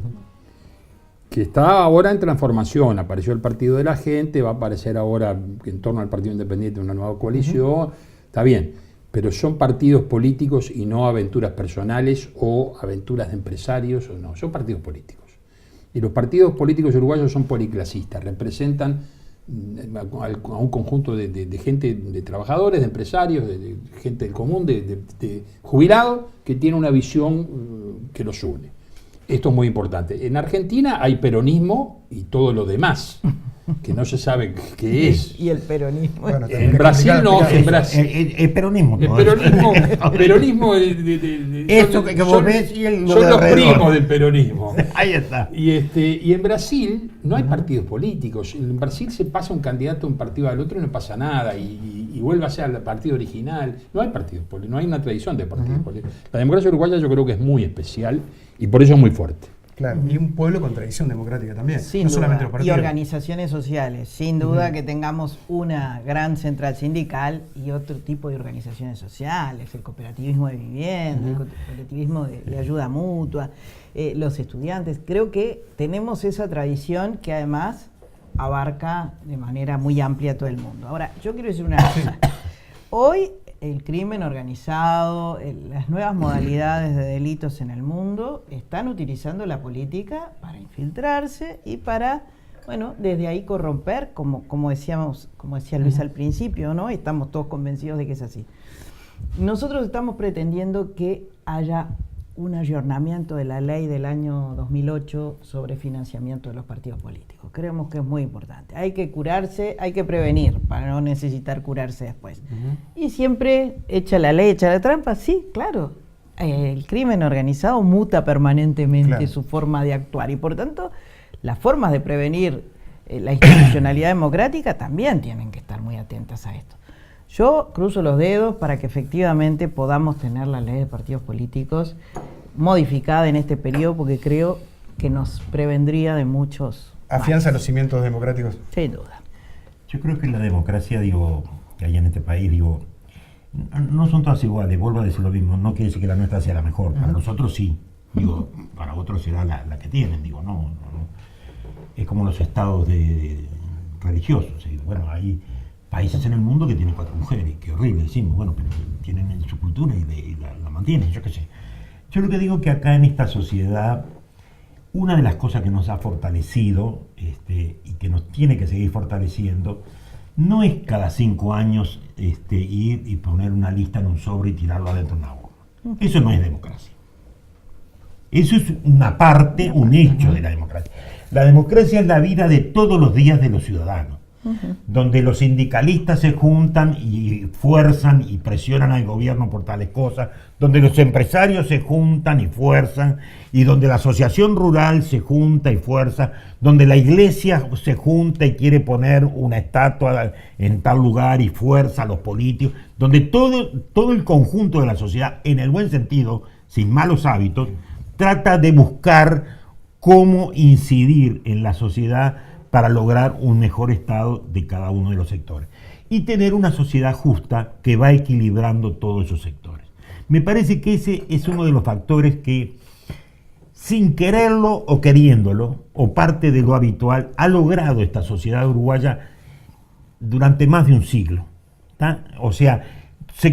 que está ahora en transformación. Apareció el Partido de la Gente, va a aparecer ahora en torno al Partido Independiente una nueva coalición, está bien. Pero son partidos políticos y no aventuras personales o aventuras de empresarios, o no, son partidos políticos. Y los partidos políticos uruguayos son policlasistas, representan a un conjunto de gente, de trabajadores, de empresarios, de gente del común, de jubilados, que tiene una visión que los une. Esto es muy importante. En Argentina hay peronismo y todo lo demás, que no se sabe qué es. Y el peronismo. Bueno, en Brasil no, en Brasil. El peronismo. El peronismo Eso que vos ves y son los primos del peronismo. Ahí está. Y en Brasil no hay partidos políticos. En Brasil se pasa un candidato de un partido al otro y no pasa nada. Y vuelve a ser el partido original. No hay partidos políticos, no hay una tradición de partidos políticos. La democracia uruguaya yo creo que es muy especial y por eso es muy fuerte. Claro, y un pueblo con tradición democrática también, Sin no duda. solamente los Y partidos. organizaciones sociales, sin duda que tengamos una gran central sindical y otro tipo de organizaciones sociales, el cooperativismo de vivienda, el cooperativismo de ayuda mutua, los estudiantes. Creo que tenemos esa tradición que además abarca de manera muy amplia todo el mundo. Ahora, yo quiero decir una cosa. Hoy el crimen organizado, las nuevas modalidades de delitos en el mundo están utilizando la política para infiltrarse y para, bueno, desde ahí corromper, como decía Luis al principio, ¿no? Estamos todos convencidos de que es así. Nosotros estamos pretendiendo que haya un ayornamiento de la ley del año 2008 sobre financiamiento de los partidos políticos. Creemos que es muy importante. Hay que curarse, hay que prevenir para no necesitar curarse después. Y siempre echa la ley, echa la trampa, sí, claro. El crimen organizado muta permanentemente su forma de actuar y por tanto las formas de prevenir la institucionalidad democrática también tienen que estar muy atentas a esto. Yo cruzo los dedos para que efectivamente podamos tener la ley de partidos políticos modificada en este periodo porque creo que nos prevendría de muchos ¿Afianza los cimientos democráticos? Sin duda. Yo creo que la democracia, que hay en este país, no son todas iguales, vuelvo a decir lo mismo, no quiere decir que la nuestra sea la mejor, para nosotros sí, para otros será la que tienen, no. Es como los estados religiosos, bueno, hay países en el mundo que tienen 4 mujeres, qué horrible, decimos, bueno, pero tienen su cultura y la mantienen, yo qué sé. Yo lo que digo que acá en esta sociedad, una de las cosas que nos ha fortalecido y que nos tiene que seguir fortaleciendo, no es cada 5 años ir y poner una lista en un sobre y tirarlo adentro de una urna. Eso no es democracia. Eso es una parte, un hecho de la democracia. La democracia es la vida de todos los días de los ciudadanos, donde los sindicalistas se juntan y fuerzan y presionan al gobierno por tales cosas, donde los empresarios se juntan y fuerzan, y donde la asociación rural se junta y fuerza, donde la iglesia se junta y quiere poner una estatua en tal lugar y fuerza a los políticos, donde todo el conjunto de la sociedad, en el buen sentido, sin malos hábitos, trata de buscar cómo incidir en la sociedad para lograr un mejor estado de cada uno de los sectores y tener una sociedad justa que va equilibrando todos esos sectores. Me parece que ese es uno de los factores que, sin quererlo o queriéndolo, o parte de lo habitual, ha logrado esta sociedad uruguaya durante más de un siglo, ¿tá? O sea,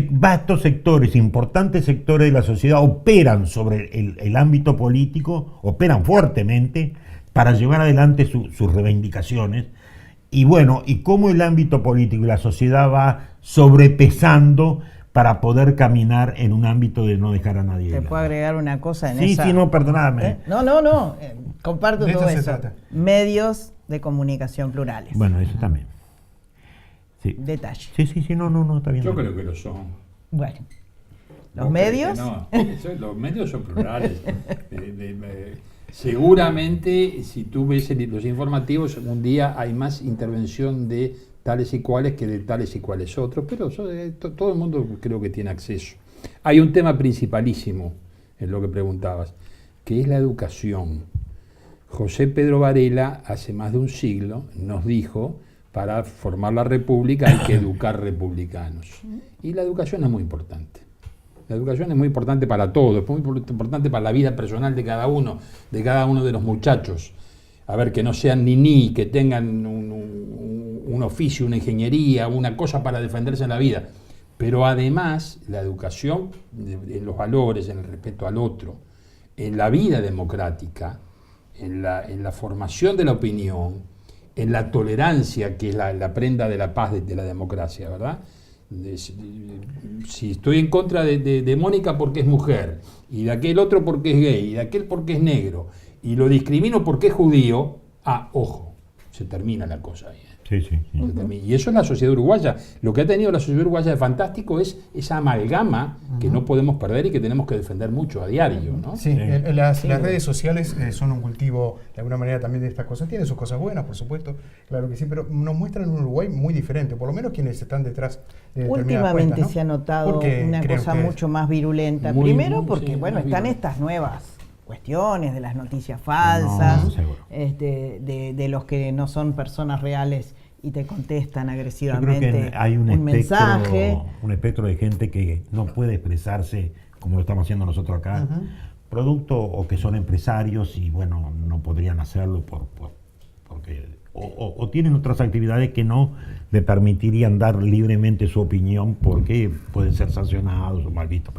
vastos sectores, importantes sectores de la sociedad operan sobre el ámbito político, operan fuertemente para llevar adelante sus reivindicaciones, y bueno, y cómo el ámbito político y la sociedad va sobrepesando para poder caminar en un ámbito de no dejar a nadie. ¿Te puedo agregar una cosa en esa? Sí, no, perdóname. No, comparto todo eso. Trata. Medios de comunicación plurales. Bueno, eso también. Sí. Detalle. Sí, no, está bien. Yo creo que lo son. Bueno, los ¿Vos medios... crees que no? Los medios son plurales. Seguramente, si tú ves los informativos, un día hay más intervención de tales y cuales que de tales y cuales otros, pero todo el mundo creo que tiene acceso. Hay un tema principalísimo en lo que preguntabas, que es la educación. José Pedro Varela, hace más de un siglo, nos dijo, para formar la república hay que educar republicanos. Y la educación es muy importante. La educación es muy importante para todo, es muy importante para la vida personal de cada uno de los muchachos. A ver, que no sean niní, que tengan un oficio, una ingeniería, una cosa para defenderse en la vida. Pero además, la educación en los valores, en el respeto al otro, en la vida democrática, en la formación de la opinión, en la tolerancia, que es la prenda de la paz de la democracia, ¿verdad? Si estoy en contra de Mónica porque es mujer, y de aquel otro porque es gay, y de aquel porque es negro, y lo discrimino porque es judío, ojo, se termina la cosa ahí. Sí. Y eso es la sociedad uruguaya. Lo que ha tenido la sociedad uruguaya de fantástico es esa amalgama que no podemos perder y que tenemos que defender mucho a diario, ¿no? Sí, las redes sociales son un cultivo de alguna manera también de estas cosas. Tienen sus cosas buenas, por supuesto, claro que sí, pero nos muestran un Uruguay muy diferente, por lo menos quienes están detrás de determinadas Últimamente cuentas, ¿no? se ha notado una cosa mucho más virulenta. Primero porque, están estas nuevas cuestiones, de las noticias falsas, No, seguro. de los que no son personas reales y te contestan Yo agresivamente creo que hay un mensaje. espectro de gente que no puede expresarse como lo estamos haciendo nosotros acá, producto o que son empresarios y bueno, no podrían hacerlo porque o tienen otras actividades que no le permitirían dar libremente su opinión porque pueden ser sancionados o mal vistos.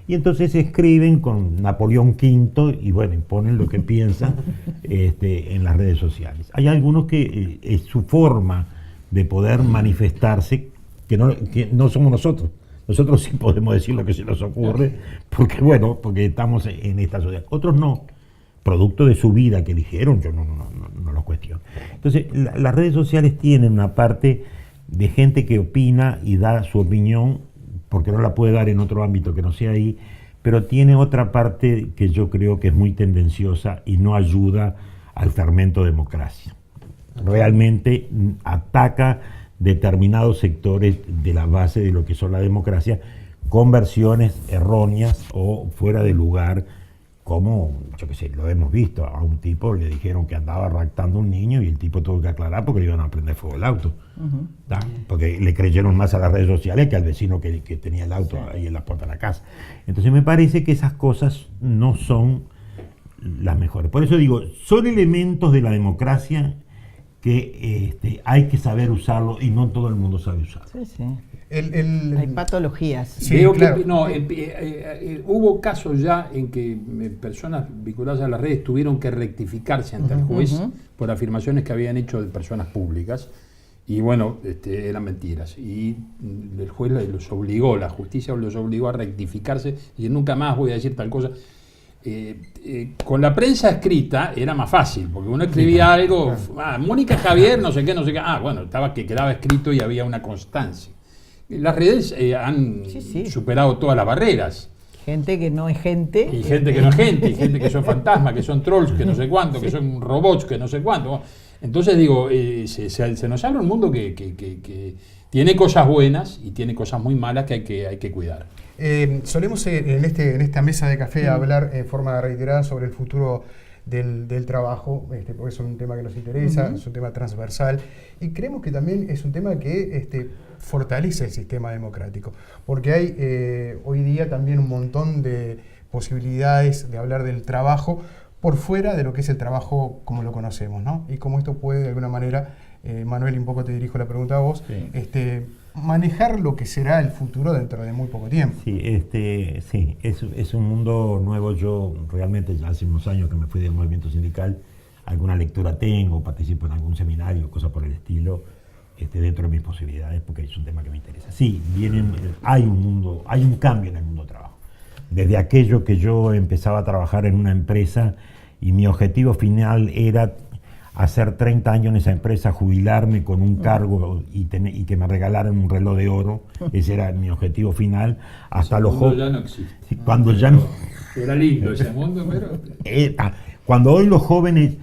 Y entonces escriben con Napoleón V y bueno, ponen lo que piensan en las redes sociales. Hay algunos que es su forma de poder manifestarse que no somos nosotros. Nosotros sí podemos decir lo que se nos ocurre porque estamos en esta sociedad. Otros no, producto de su vida que eligieron, yo no lo cuestiono. Entonces, las redes sociales tienen una parte de gente que opina y da su opinión porque no la puede dar en otro ámbito que no sea ahí, pero tiene otra parte que yo creo que es muy tendenciosa y no ayuda al fermento democracia. Realmente ataca determinados sectores de la base de lo que son la democracia con versiones erróneas o fuera de lugar, como, yo qué sé, lo hemos visto, a un tipo le dijeron que andaba raptando a un niño y el tipo tuvo que aclarar porque le iban a prender fuego el auto. Porque le creyeron más a las redes sociales que al vecino que tenía el auto ahí en la puerta de la casa. Entonces me parece que esas cosas no son las mejores. Por eso digo, son elementos de la democracia que hay que saber usarlo y no todo el mundo sabe usarlo. Sí, sí. Hay patologías. Sí, Veo claro. que hubo casos ya en que personas vinculadas a las redes tuvieron que rectificarse ante el juez por afirmaciones que habían hecho de personas públicas y bueno, eran mentiras. Y el juez los obligó, la justicia los obligó a rectificarse y nunca más voy a decir tal cosa. Con la prensa escrita era más fácil, porque uno escribía algo, Mónica Javier, no sé qué, bueno, quedaba escrito y había una constancia. Las redes han superado todas las barreras. Gente que no es gente. Y gente que no es gente, y gente que son fantasmas, que son trolls, que no sé cuánto, que son robots, que no sé cuánto. Entonces digo, se nos abre un mundo que tiene cosas buenas y tiene cosas muy malas que hay que cuidar. Solemos en esta mesa de café hablar en forma reiterada sobre el futuro del trabajo, porque es un tema que nos interesa, es un tema transversal y creemos que también es un tema que fortalece el sistema democrático, porque hay hoy día también un montón de posibilidades de hablar del trabajo por fuera de lo que es el trabajo como lo conocemos, ¿no? Y cómo esto puede de alguna manera, Manuel, y un poco te dirijo la pregunta a vos, manejar lo que será el futuro dentro de muy poco tiempo. Sí, es un mundo nuevo. Yo realmente ya hace unos años que me fui del movimiento sindical, alguna lectura tengo, participo en algún seminario, cosas por el estilo, dentro de mis posibilidades, porque es un tema que me interesa. Sí, hay un cambio en el mundo del trabajo. Desde aquello que yo empezaba a trabajar en una empresa y mi objetivo final era hacer 30 años en esa empresa, jubilarme con un cargo y que me regalaran un reloj de oro. Ese era mi objetivo final. Hasta los jóvenes. Ya no existe. Cuando ya no. Era lindo ese mundo, pero. Cuando hoy los jóvenes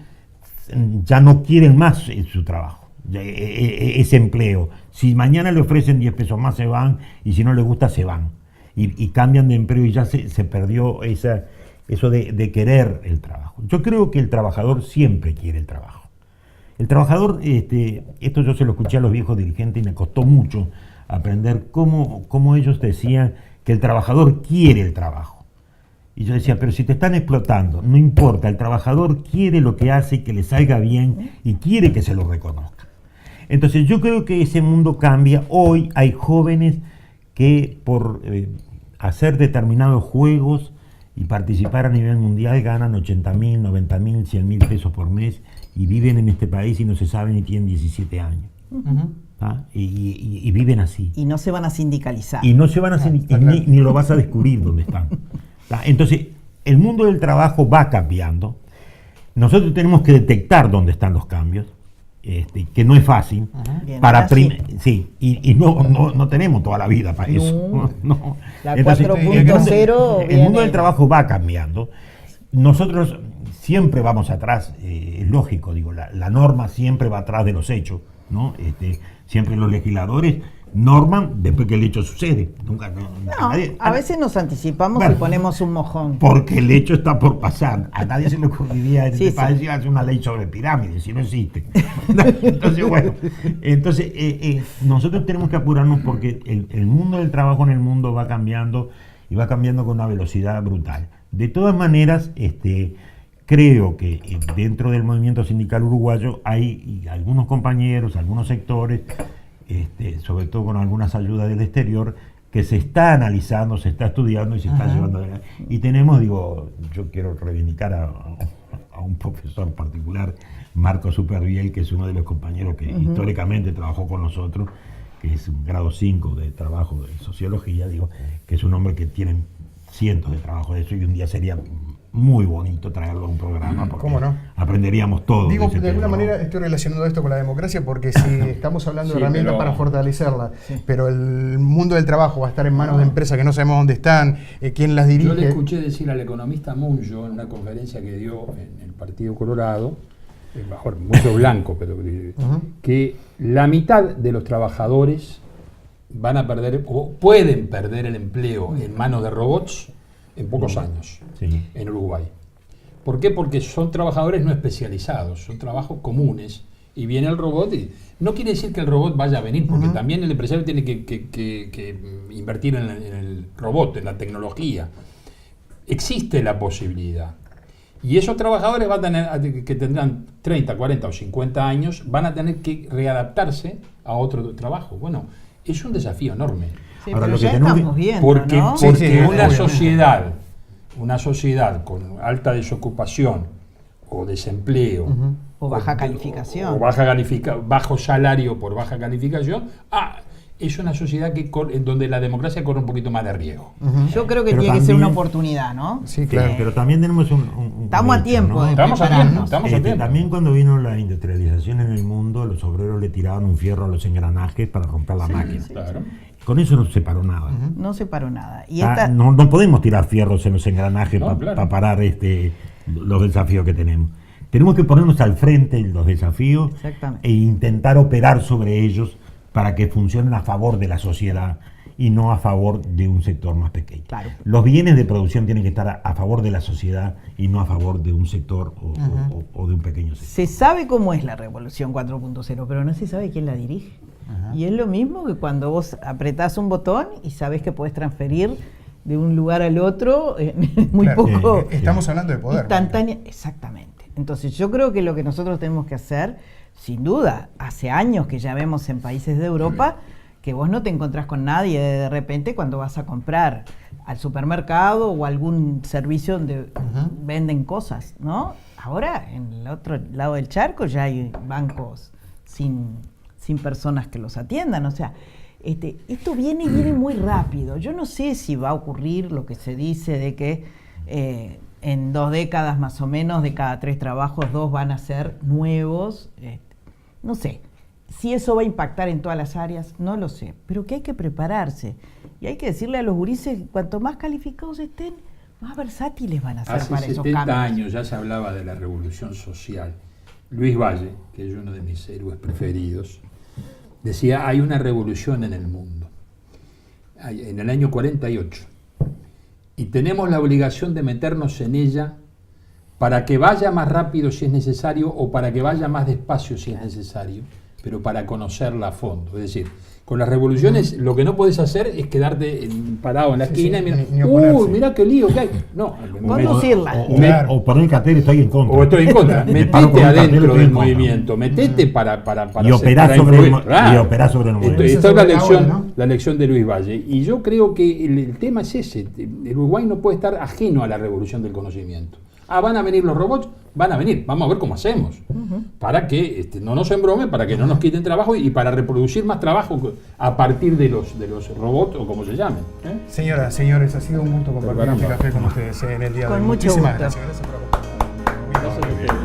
ya no quieren más su trabajo, ese empleo. Si mañana le ofrecen 10 pesos más, se van, y si no les gusta, se van. Y cambian de empleo y ya se perdió eso de querer el trabajo. Yo creo que el trabajador siempre quiere el trabajo. El trabajador, esto yo se lo escuché a los viejos dirigentes y me costó mucho aprender cómo ellos decían que el trabajador quiere el trabajo. Y yo decía, pero si te están explotando, no importa, el trabajador quiere lo que hace y que le salga bien y quiere que se lo reconozca. Entonces yo creo que ese mundo cambia. Hoy hay jóvenes que por hacer determinados juegos y participar a nivel mundial ganan 80.000, 90.000, 100.000 pesos por mes y viven en este país y no se saben y tienen 17 años. Y viven así. Y no se van a sindicalizar. Y no se van a sindicalizar, ni lo vas a descubrir dónde están. Entonces, el mundo del trabajo va cambiando. Nosotros tenemos que detectar dónde están los cambios, que no es fácil. Bien, y no tenemos toda la vida para eso. No. La 4.0 el mundo del trabajo va cambiando. Nosotros siempre vamos atrás, es lógico, digo, la norma siempre va atrás de los hechos, ¿no? Siempre los legisladores norman después que el hecho sucede. Nunca, A veces nos anticipamos y ponemos un mojón. Porque el hecho está por pasar. A nadie se le ocurriría en este país hacer una ley sobre pirámides, si no existe. Entonces, bueno, nosotros tenemos que apurarnos porque el mundo del trabajo en el mundo va cambiando y va cambiando con una velocidad brutal. De todas maneras, creo que dentro del movimiento sindical uruguayo hay algunos compañeros, algunos sectores, sobre todo con algunas ayudas del exterior, que se está analizando, se está estudiando y se está llevando adelante. Y tenemos, yo quiero reivindicar a un profesor particular, Marco Superviel, que es uno de los compañeros que históricamente trabajó con nosotros, que es un grado 5 de trabajo de sociología, que es un hombre que tiene cientos de trabajos de eso, y un día sería muy bonito traerlo a un programa, porque ¿cómo no? Aprenderíamos todo. De alguna manera estoy relacionando esto con la democracia, porque si estamos hablando de herramientas para fortalecerla, pero el mundo del trabajo va a estar en manos de empresas que no sabemos dónde están, quién las dirige. Yo le escuché decir al economista Munjo en una conferencia que dio en el Partido Colorado, mejor, Munjo blanco, pero que la mitad de los trabajadores van a perder o pueden perder el empleo en manos de robots en pocos años en Uruguay. ¿Por qué? Porque son trabajadores no especializados, son trabajos comunes, y viene el robot y no quiere decir que el robot vaya a venir, porque también el empresario tiene que invertir en el robot, en la tecnología. Existe la posibilidad. Y esos trabajadores van a tener, que tendrán 30, 40 o 50 años, van a tener que readaptarse a otro trabajo. Bueno, es un desafío enorme. Sí, ahora, pero ya estamos viendo, porque ¿no? Una sociedad con alta desocupación o desempleo o baja calificación o bajo salario por baja calificación, es una sociedad en donde la democracia corre un poquito más de riesgo. Yo creo que tiene que ser una oportunidad, ¿no? Sí, claro. Pero también tenemos estamos a tiempo, ¿no? Estamos a tiempo. También cuando vino la industrialización en el mundo, los obreros le tiraban un fierro a los engranajes para romper la máquina. Claro. Con eso no se paró nada. No se paró nada. Y no podemos tirar fierros en los engranajes para parar los desafíos que tenemos. Tenemos que ponernos al frente de los desafíos e intentar operar sobre ellos para que funcionen a favor de la sociedad y no a favor de un sector más pequeño. Claro. Los bienes de producción tienen que estar a favor de la sociedad y no a favor de un sector o de un pequeño sector. Se sabe cómo es la revolución 4.0, pero no se sabe quién la dirige. Y es lo mismo que cuando vos apretás un botón y sabés que podés transferir de un lugar al otro muy poco. Estamos hablando de poder. Instantánea. Exactamente. Entonces yo creo que lo que nosotros tenemos que hacer, sin duda, hace años que ya vemos en países de Europa, que vos no te encontrás con nadie de repente cuando vas a comprar al supermercado o algún servicio donde venden cosas, ¿no? Ahora, en el otro lado del charco ya hay bancos sin personas que los atiendan, o sea, esto viene muy rápido. Yo no sé si va a ocurrir lo que se dice de que en 2 décadas más o menos, de cada 3 trabajos, 2 van a ser nuevos. No sé, si eso va a impactar en todas las áreas, no lo sé, pero que hay que prepararse. Y hay que decirle a los gurises, cuanto más calificados estén, más versátiles van a ser para esos cambios. Hace 70 años ya se hablaba de la revolución social. Luis Valle, que es uno de mis héroes preferidos, decía, hay una revolución en el mundo, en el año 48, y tenemos la obligación de meternos en ella para que vaya más rápido si es necesario o para que vaya más despacio si es necesario, pero para conocerla a fondo. Es decir, con las revoluciones lo que no puedes hacer es quedarte parado en la esquina y mirar, mirá qué lío que hay. No, conducirla. O poner el cartel, estoy en contra. O estoy en contra. Metete adentro del movimiento, metete para y operar sobre el movimiento. Esta es la lección de Luis Valle. Y yo creo que el tema es ese. El Uruguay no puede estar ajeno a la revolución del conocimiento. ¿Van a venir los robots? Van a venir. Vamos a ver cómo hacemos. Para que no nos embrome, para que no nos quiten trabajo y para reproducir más trabajo a partir de los robots o como se llamen. Señoras, señores, ha sido un gusto compartir este café con ustedes en el día de hoy. Con mucho gusto. Gracias por acompañarnos.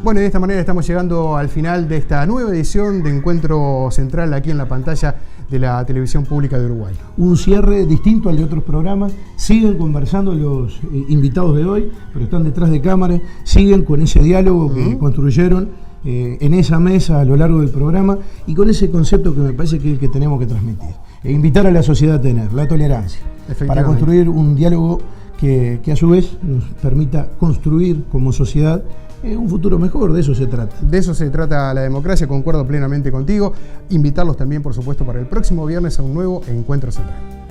Bueno, y de esta manera estamos llegando al final de esta nueva edición de Encuentro Central aquí en la pantalla de la Televisión Pública de Uruguay. Un cierre distinto al de otros programas. Siguen conversando los invitados de hoy, pero están detrás de cámara. Siguen con ese diálogo que construyeron en esa mesa a lo largo del programa y con ese concepto que me parece que es el que tenemos que transmitir. E invitar a la sociedad a tener la tolerancia para construir un diálogo que a su vez nos permita construir como sociedad un futuro mejor. De eso se trata. De eso se trata la democracia, concuerdo plenamente contigo. Invitarlos también, por supuesto, para el próximo viernes a un nuevo Encuentro Central.